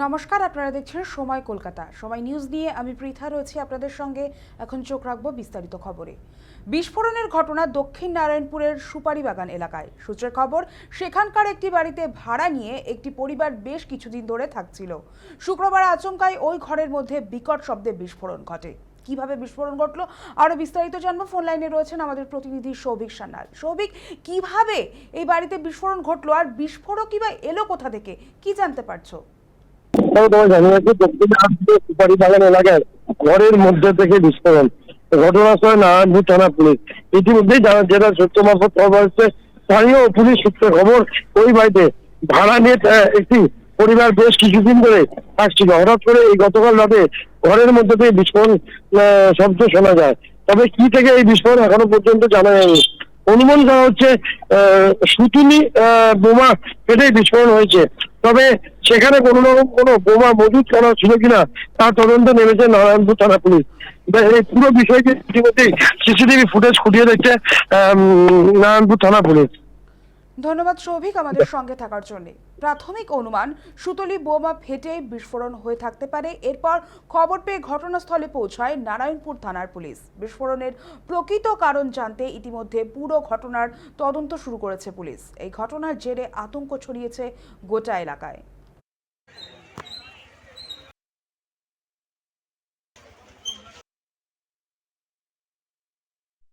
নমস্কার, আপনারা দেখছেন সময় কলকাতা। সময় নিউজ নিয়ে আমি পৃথা রয়েছি আপনাদের সঙ্গে। এখন চোখ রাখবো বিস্তারিত খবরে। বিস্ফোরণের ঘটনা দক্ষিণ নারায়ণপুরের সুপারিবাগান এলাকায়। সূত্রের খবর, সেখানকার একটি বাড়িতে ভাড়া নিয়ে একটি পরিবার বেশ কিছুদিন ধরে থাকছিল। শুক্রবার আচমকায় ওই ঘরের মধ্যে বিকট শব্দে বিস্ফোরণ ঘটে। কিভাবে বিস্ফোরণ ঘটলো আরো বিস্তারিত জানবো। ফোন লাইনে রয়েছেন আমাদের প্রতিনিধি সৌভিক সান্যাল। সৌভিক, কিভাবে এই বাড়িতে বিস্ফোরণ ঘটলো আর বিস্ফোরক কিবা এলো কোথা থেকে, কি জানতে পারছো? তোমায় জানিয়ে রাখি, দক্ষিণ দিনাজপুরের সুপারিবাগান এলাকায় ঘরের মধ্যে থেকে বিস্ফোরণ। ঘটনাস্থলে নারায়ণপুর থানা পুলিশ ইতিমধ্যেই যেটা সূত্র মারফত খবর হচ্ছে, স্থানীয় পুলিশ সূত্রে খবর, ওই বাড়িতে ভাড়া নিয়ে একটি পরিবার বেশ কিছুদিন ধরে থাকছিল। হঠাৎ করে এই গতকাল রাতে ঘরের মধ্যে থেকে বিস্ফোরণ শব্দ শোনা যায়। তবে কি থেকে এই বিস্ফোরণ এখনো পর্যন্ত জানা যায়নি। অনুমান করা হচ্ছে সুতুলি বোমা ফেটে বিস্ফোরণ হয়েছে। তবে সেখানে কোনো রকম কোনো বোমা মজুত করা ছিল কিনা তার তদন্ত নেমেছে নারায়ণপুর থানা পুলিশ। এই পুরো বিষয়টি ইতিমধ্যেই সিসিটিভি ফুটেজ খুঁটিয়ে দেখছে নারায়ণপুর থানা পুলিশ। ধন্যবাদ সৌভিক আমাদের সঙ্গে থাকার জন্য। প্রাথমিক অনুমান, সুতলি বোমা ফেটে বিস্ফোরণ হয়ে থাকতে পারে। এরপর খবর পেয়ে ঘটনাস্থলে পৌঁছায় নারায়ণপুর থানার পুলিশ। বিস্ফোরণের প্রকৃত কারণ জানতে ইতিমধ্যে পুরো ঘটনার তদন্ত শুরু করেছে পুলিশ। এই ঘটনার জেরে আতঙ্ক ছড়িয়েছে গোটা এলাকায়।